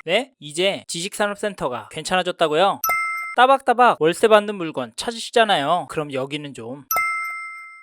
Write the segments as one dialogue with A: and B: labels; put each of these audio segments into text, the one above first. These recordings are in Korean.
A: 네? 이제 지식산업센터가 괜찮아졌다고요? 따박따박 월세 받는 물건 찾으시잖아요. 그럼 여기는 좀.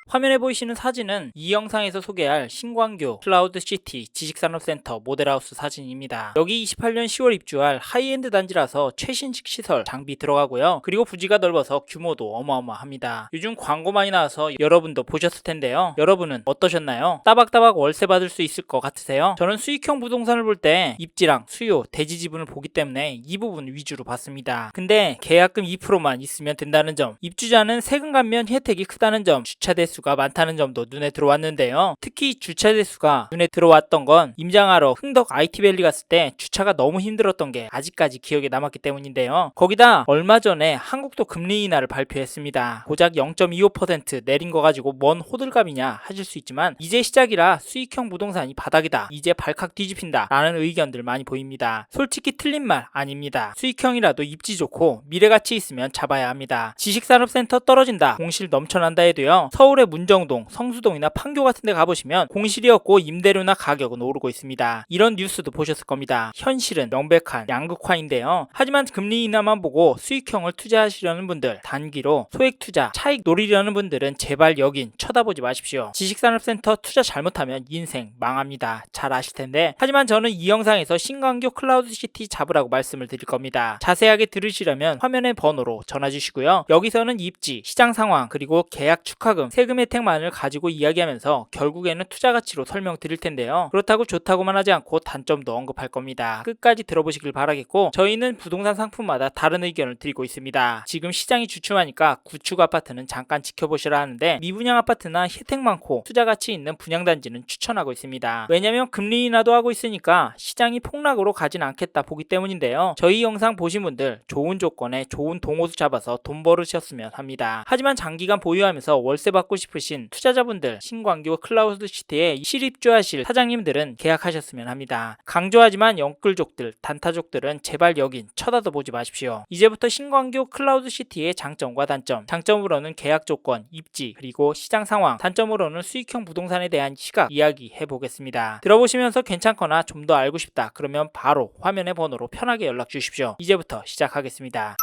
A: 화면에 보이시는 사진은 이 영상에서 소개할 신광교 클라우드시티 지식산업센터 모델하우스 사진입니다. 여기 28년 10월 입주할 하이엔드 단지라서 최신식 시설 장비 들어가고요. 그리고 부지가 넓어서 규모도 어마어마합니다. 요즘 광고 많이 나와서 여러분도 보셨을 텐데요. 여러분은 어떠셨나요? 따박따박 월세 받을 수 있을 것 같으세요? 저는 수익형 부동산을 볼 때 입지랑 수요, 대지 지분을 보기 때문에 이 부분 위주로 봤습니다. 근데 계약금 2%만 있으면 된다는 점, 입주자는 세금 감면 혜택이 크다는 점, 주차 대수가 많다는 점도 눈에 들어왔는데요. 특히 주차 대수가 눈에 들어왔던 건 임장하러 흥덕 IT밸리 갔을 때 주차가 너무 힘들었던 게 아직까지 기억에 남았기 때문인데요. 거기다 얼마 전에 한국도 금리 인하를 발표했습니다. 고작 0.25% 내린 거 가지고 뭔 호들갑이냐 하실 수 있지만 이제 시작이라 수익형 부동산이 바닥이다. 이제 발칵 뒤집힌다 라는 의견들 많이 보입니다. 솔직히 틀린 말 아닙니다. 수익형이라도 입지 좋고 미래가치 있으면 잡아야 합니다. 지식산업센터 떨어진다, 공실 넘쳐난다 해도요. 서울의 문정동, 성수동이나 판교 같은 데 가보시면 공실이 없고 임대료나 가격은 오르고 있습니다. 이런 뉴스도 보셨을 겁니다. 현실은 명백한 양극화인데요. 하지만 금리 인하만 보고 수익형을 투자하시려는 분들, 단기로 소액 투자, 차익 노리려는 분들은 제발 여긴 쳐다보지 마십시오. 지식산업센터 투자 잘못하면 인생 망합니다. 잘 아실 텐데. 하지만 저는 이 영상에서 신광교 클라우드시티 잡으라고 말씀을 드릴 겁니다. 자세하게 들으시려면 화면의 번호로 전화 주시고요. 여기서는 입지, 시장 상황, 그리고 계약 축하금, 세금 혜택만을 가지고 이야기하면서 결국에는 투자 가치로 설명드릴 텐데요. 그렇다고 좋다고만 하지 않고 단점도 언급할 겁니다. 끝까지 들어보시길 바라겠고, 저희는 부동산 상품마다 다른 의견을 드리고 있습니다. 지금 시장이 주춤하니까 구축 아파트는 잠깐 지켜보시라 하는데 미분양 아파트나 혜택 많고 투자 가치 있는 분양단지는 추천하고 있습니다. 왜냐면 금리 인하도 하고 있으니까 시장이 폭락으로 가진 않겠다 보기 때문인데요. 저희 영상 보신 분들 좋은 조건에 좋은 동호수 잡아서 돈 벌으셨으면 합니다. 하지만 장기간 보유하면서 월세 받고 싶으신 투자자분들, 신광교 클라우드시티에 실입주하실 사장님들은 계약하셨으면 합니다. 강조하지만 영끌족들, 단타족들은 제발 여긴 쳐다도 보지 마십시오. 이제부터 신광교 클라우드시티의 장점과 단점, 장점으로는 계약 조건, 입지, 그리고 시장 상황, 단점으로는 수익형 부동산에 대한 시각 이야기해 보겠습니다. 들어보시면서 괜찮거나 좀 더 알고 싶다 그러면 바로 화면의 번호로 편하게 연락 주십시오. 이제부터 시작하겠습니다.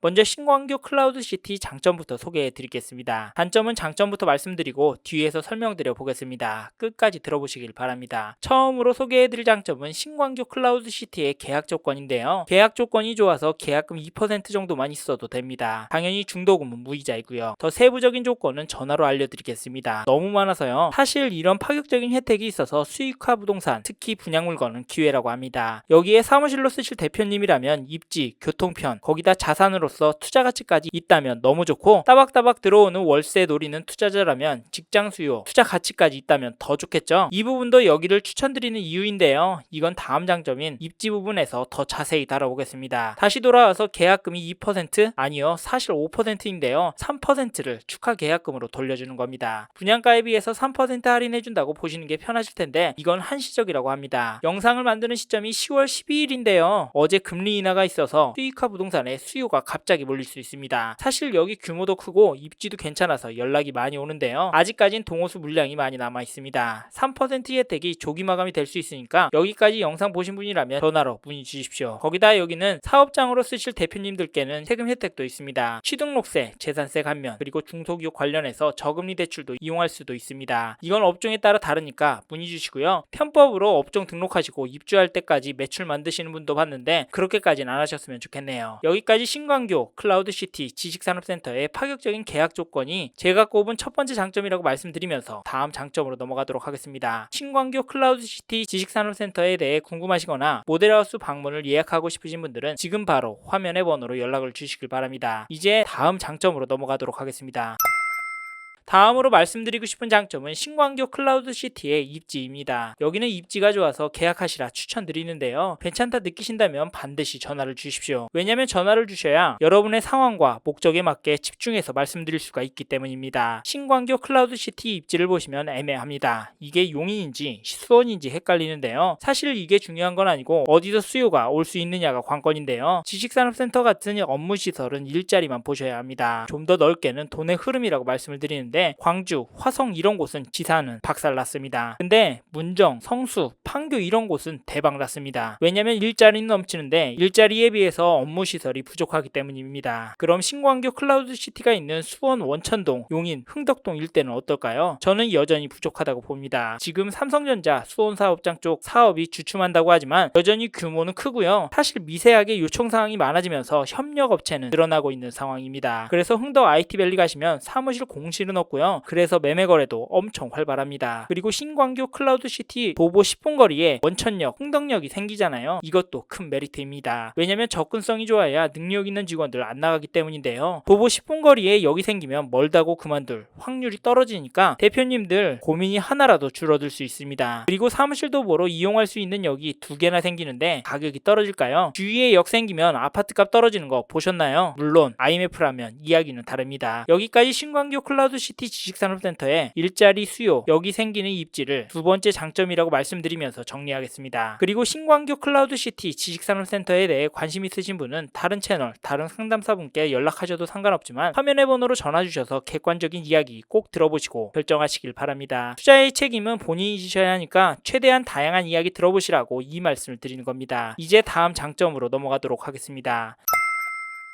A: 먼저 신광교 클라우드시티 장점부터 소개해 드리겠습니다. 단점은 장점부터 말씀드리고 뒤에서 설명드려 보겠습니다. 끝까지 들어보시길 바랍니다. 처음으로 소개해 드릴 장점은 신광교 클라우드시티의 계약 조건인데요. 계약 조건이 좋아서 계약금 2% 정도만 있어도 됩니다. 당연히 중도금은 무이자이고요. 더 세부적인 조건은 전화로 알려드리겠습니다. 너무 많아서요. 사실 이런 파격적인 혜택이 있어서 수익화 부동산, 특히 분양물건은 기회라고 합니다. 여기에 사무실로 쓰실 대표님이라면 입지, 교통편, 거기다 자산으로 투자 가치까지 있다면 너무 좋고, 따박따박 들어오는 월세 노리는 투자자라면 직장 수요, 투자 가치까지 있다면 더 좋겠죠. 이 부분도 여기를 추천드리는 이유인데요. 이건 다음 장점인 입지 부분에서 더 자세히 다뤄보겠습니다. 다시 돌아와서 계약금이 2%? 아니요, 사실 5%인데요. 3%를 축하 계약금으로 돌려주는 겁니다. 분양가에 비해서 3% 할인해준다고 보시는 게 편하실 텐데 이건 한시적이라고 합니다. 영상을 만드는 시점이 10월 12일인데요. 어제 금리 인하가 있어서 수익화 부동산의 수요가 갑자기 몰릴 수 있습니다. 사실 여기 규모도 크고 입지도 괜찮아서 연락이 많이 오는데요. 아직까진 동호수 물량이 많이 남아 있습니다. 3% 혜택이 조기 마감이 될 수 있으니까 여기까지 영상 보신 분이라면 전화로 문의 주십시오. 거기다 여기는 사업장으로 쓰실 대표님들께는 세금 혜택도 있습니다. 취등록세, 재산세 감면, 그리고 중소기업 관련해서 저금리 대출도 이용할 수도 있습니다. 이건 업종에 따라 다르니까 문의 주시고요. 편법으로 업종 등록하시고 입주할 때까지 매출 만드시는 분도 봤는데 그렇게까지는 안 하셨으면 좋겠네요. 여기까지 신광교 클라우드시티 지식산업센터의 파격적인 계약 조건이 제가 꼽은 첫 번째 장점이라고 말씀드리면서 다음 장점으로 넘어가도록 하겠습니다. 신광교 클라우드시티 지식산업센터에 대해 궁금하시거나 모델하우스 방문을 예약하고 싶으신 분들은 지금 바로 화면의 번호로 연락을 주시길 바랍니다. 이제 다음 장점으로 넘어가도록 하겠습니다. 다음으로 말씀드리고 싶은 장점은 신광교 클라우드시티의 입지입니다. 여기는 입지가 좋아서 계약하시라 추천드리는데요. 괜찮다 느끼신다면 반드시 전화를 주십시오. 왜냐면 전화를 주셔야 여러분의 상황과 목적에 맞게 집중해서 말씀드릴 수가 있기 때문입니다. 신광교 클라우드시티 입지를 보시면 애매합니다. 이게 용인인지 수원인지 헷갈리는데요. 사실 이게 중요한 건 아니고 어디서 수요가 올 수 있느냐가 관건인데요. 지식산업센터 같은 업무시설은 일자리만 보셔야 합니다. 좀 더 넓게는 돈의 흐름이라고 말씀을 드리는데 있는데 광주, 화성 이런 곳은 지사는 박살났습니다. 근데 문정, 성수, 판교 이런 곳은 대박났습니다. 왜냐면 일자리는 넘치는데 일자리에 비해서 업무 시설이 부족하기 때문입니다. 그럼 신광교 클라우드시티가 있는 수원, 원천동, 용인, 흥덕동 일대는 어떨까요? 저는 여전히 부족하다고 봅니다. 지금 삼성전자 수원 사업장 쪽 사업이 주춤한다고 하지만 여전히 규모는 크고요. 사실 미세하게 요청 사항이 많아지면서 협력 업체는 늘어나고 있는 상황입니다. 그래서 흥덕 IT밸리 가시면 사무실 공실은 없고요. 그래서 매매 거래도 엄청 활발합니다. 그리고 신광교 클라우드시티 도보 10분 거리에 원천역, 흥덕역이 생기잖아요. 이것도 큰 메리트입니다. 왜냐면 접근성이 좋아야 능력 있는 직원들 안 나가기 때문인데요. 도보 10분 거리에 여기 생기면 멀다고 그만둘 확률이 떨어지니까 대표님들 고민이 하나라도 줄어들 수 있습니다. 그리고 사무실 도보로 이용할 수 있는 역이 2개나 생기는데 가격이 떨어질까요? 주위에 역 생기면 아파트값 떨어지는 거 보셨나요? 물론 IMF라면 이야기는 다릅니다. 여기까지 신광교 클라우드시티 지식산업센터의 일자리 수요, 여기 생기는 입지를 두 번째 장점이라고 말씀드리면서 정리하겠습니다. 그리고 신광교 클라우드시티 지식산업센터에 대해 관심 있으신 분은 다른 채널, 다른 상담사분께 연락하셔도 상관없지만 화면의 번호로 전화 주셔서 객관적인 이야기 꼭 들어보시고 결정하시길 바랍니다. 투자의 책임은 본인이 지셔야 하니까 최대한 다양한 이야기 들어보시라고 이 말씀을 드리는 겁니다. 이제 다음 장점으로 넘어가도록 하겠습니다.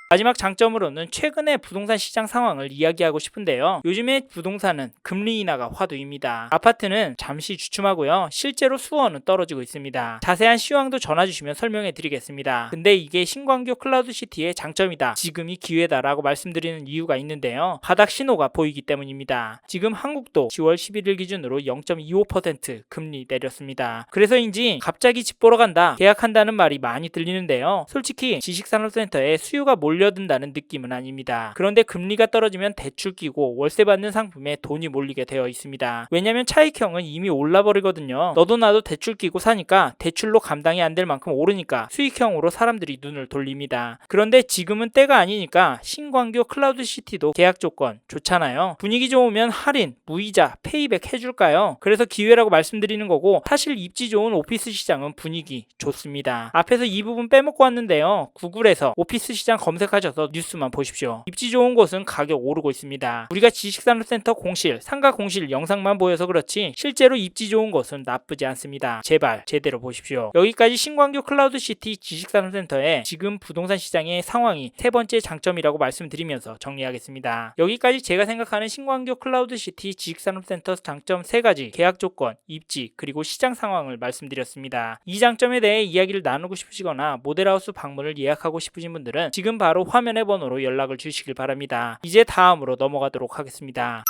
A: 마지막 장점으로는 최근의 부동산 시장 상황을 이야기하고 싶은데요. 요즘에 부동산은 금리 인하가 화두입니다. 아파트는 잠시 주춤하고요. 실제로 수요는 떨어지고 있습니다. 자세한 시황도 전화 주시면 설명해 드리겠습니다. 근데 이게 신광교 클라우드시티의 장점이다. 지금이 기회다라고 말씀드리는 이유가 있는데요. 바닥 신호가 보이기 때문입니다. 지금 한국도 10월 11일 기준으로 0.25% 금리 내렸습니다. 그래서인지 갑자기 집 보러 간다, 계약한다는 말이 많이 들리는데요. 솔직히 지식산업센터에 수요가 몰려든다는 느낌은 아닙니다. 그런데 금리가 떨어지면 대출 끼고 월세 받는 상품에 돈이 몰리게 되어 있습니다. 왜냐면 차익형은 이미 올라버리거든요. 너도 나도 대출 끼고 사니까 대출로 감당이 안 될 만큼 오르니까 수익형으로 사람들이 눈을 돌립니다. 그런데 지금은 때가 아니니까 신광교 클라우드시티도 계약 조건 좋잖아요. 분위기 좋으면 할인, 무이자, 페이백 해줄까요? 그래서 기회라고 말씀드리는 거고, 사실 입지 좋은 오피스 시장은 분위기 좋습니다. 앞에서 이 부분 빼먹고 왔는데요. 구글에서 오피스 시장 검색하셔서 뉴스만 보십시오. 입지 좋은 곳은 가격 오르고 있습니다. 우리가 지식산업센터 공실, 상가 공실 영상만 보여서 그렇지 실제로 입지 좋은 곳은 나쁘지 않습니다. 제발 제대로 보십시오. 여기까지 신광교 클라우드시티 지식산업센터의 지금 부동산 시장의 상황이 세 번째 장점이라고 말씀드리면서 정리하겠습니다. 여기까지 제가 생각하는 신광교 클라우드시티 지식산업센터 장점 3가지, 계약 조건, 입지, 그리고 시장 상황을 말씀드렸습니다. 이 장점에 대해 이야기를 나누고 싶으시거나 모델하우스 방문을 예약하고 싶으신 분들은 지금 바로 화면의 번호로 연락을 주시길 바랍니다. 이제 다음으로 넘어가도록 하겠습니다.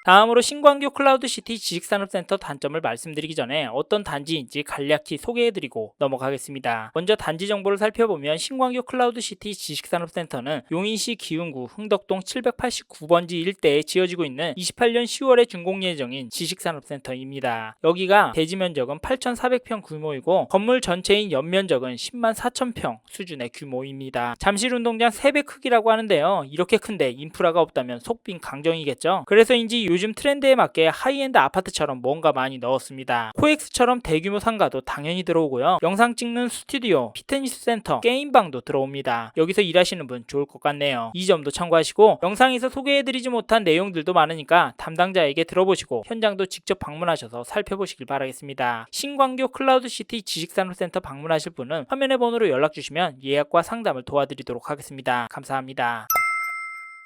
A: 다음으로 신광교 클라우드시티 지식산업센터 단점을 말씀드리기 전에 어떤 단지인지 간략히 소개해드리고 넘어가겠습니다. 먼저 단지 정보를 살펴보면 신광교 클라우드시티 지식산업센터는 용인시 기흥구 흥덕동 789번지 일대에 지어지고 있는 28년 10월에 준공 예정인 지식산업센터입니다. 여기가 대지 면적은 8,400평 규모이고 건물 전체인 연면적은 10만 4천평 수준의 규모입니다. 잠실운동장 3배 크기라고 하는데요. 이렇게 큰데 인프라가 없다면 속빈 강정이겠죠. 그래서인지 요즘 트렌드에 맞게 하이엔드 아파트처럼 뭔가 많이 넣었습니다. 코엑스처럼 대규모 상가도 당연히 들어오고요. 영상 찍는 스튜디오, 피트니스 센터, 게임방도 들어옵니다. 여기서 일하시는 분 좋을 것 같네요. 이 점도 참고하시고, 영상에서 소개해드리지 못한 내용들도 많으니까 담당자에게 들어보시고 현장도 직접 방문하셔서 살펴보시길 바라겠습니다. 신광교 클라우드시티 지식산업센터 방문하실 분은 화면의 번호로 연락주시면 예약과 상담을 도와드리도록 하겠습니다. 감사합니다.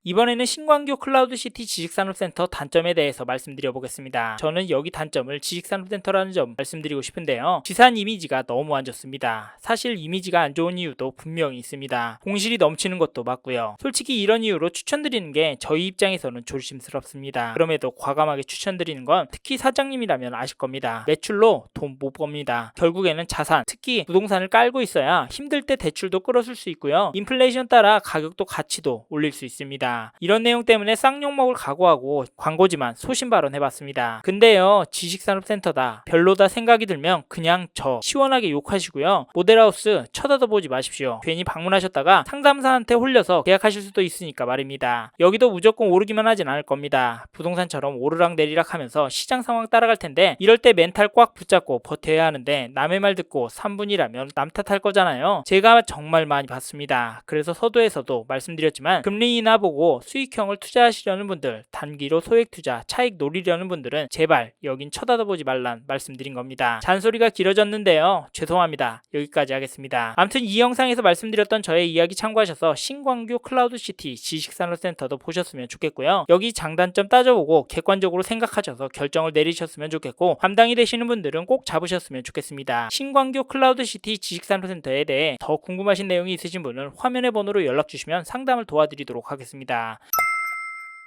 A: 이번에는 신광교 클라우드시티 지식산업센터 단점에 대해서 말씀드려 보겠습니다. 저는 여기 단점을 지식산업센터라는 점 말씀드리고 싶은데요. 지산 이미지가 너무 안 좋습니다. 사실 이미지가 안 좋은 이유도 분명히 있습니다. 공실이 넘치는 것도 맞고요. 솔직히 이런 이유로 추천드리는 게 저희 입장에서는 조심스럽습니다. 그럼에도 과감하게 추천드리는 건 특히 사장님이라면 아실 겁니다. 매출로 돈 못 법니다. 결국에는 자산, 특히 부동산을 깔고 있어야 힘들 때 대출도 끌어줄 수 있고요. 인플레이션 따라 가격도 가치도 올릴 수 있습니다. 이런 내용 때문에 쌍욕먹을 각오하고 광고지만 소신 발언해봤습니다. 근데요, 지식산업센터다, 별로다 생각이 들면 그냥 저 시원하게 욕하시고요. 모델하우스 쳐다도 보지 마십시오. 괜히 방문하셨다가 상담사한테 홀려서 계약하실 수도 있으니까 말입니다. 여기도 무조건 오르기만 하진 않을 겁니다. 부동산처럼 오르락 내리락 하면서 시장 상황 따라갈 텐데 이럴 때 멘탈 꽉 붙잡고 버텨야 하는데 남의 말 듣고 3분이라면 남 탓할 거잖아요. 제가 정말 많이 봤습니다. 그래서 서두에서도 말씀드렸지만 금리 인하 보고 따져보고 수익형을 투자하시려는 분들, 단기로 소액 투자, 차익 노리려는 분들은 제발 여긴 쳐다보지 말란 말씀드린 겁니다. 잔소리가 길어졌는데요. 죄송합니다. 여기까지 하겠습니다. 아무튼 이 영상에서 말씀드렸던 저의 이야기 참고하셔서 신광교 클라우드시티 지식산업센터도 보셨으면 좋겠고요. 여기 장단점 따져보고 객관적으로 생각하셔서 결정을 내리셨으면 좋겠고, 담당이 되시는 분들은 꼭 잡으셨으면 좋겠습니다. 신광교 클라우드시티 지식산업센터에 대해 더 궁금하신 내용이 있으신 분은 화면의 번호로 연락 주시면 상담을 도와드리도록 하겠습니다.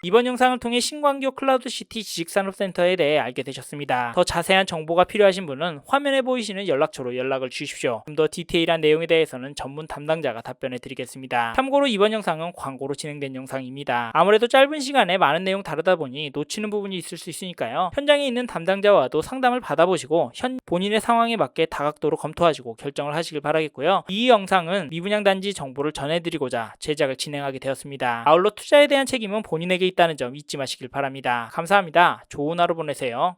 A: 이번 영상을 통해 신광교 클라우드시티 지식산업센터에 대해 알게 되셨습니다. 더 자세한 정보가 필요하신 분은 화면에 보이시는 연락처로 연락을 주십시오. 좀 더 디테일한 내용에 대해서는 전문 담당자가 답변해 드리겠습니다. 참고로 이번 영상은 광고로 진행된 영상입니다. 아무래도 짧은 시간에 많은 내용 다루다 보니 놓치는 부분이 있을 수 있으니까요. 현장에 있는 담당자와도 상담을 받아보시고 본인의 상황에 맞게 다각도로 검토하시고 결정을 하시길 바라겠고요. 이 영상은 미분양 단지 정보를 전해드리고자 제작을 진행하게 되었습니다. 아울러 투자에 대한 책임은 본인에게 있다는 점 잊지 마시길 바랍니다. 감사합니다. 좋은 하루 보내세요.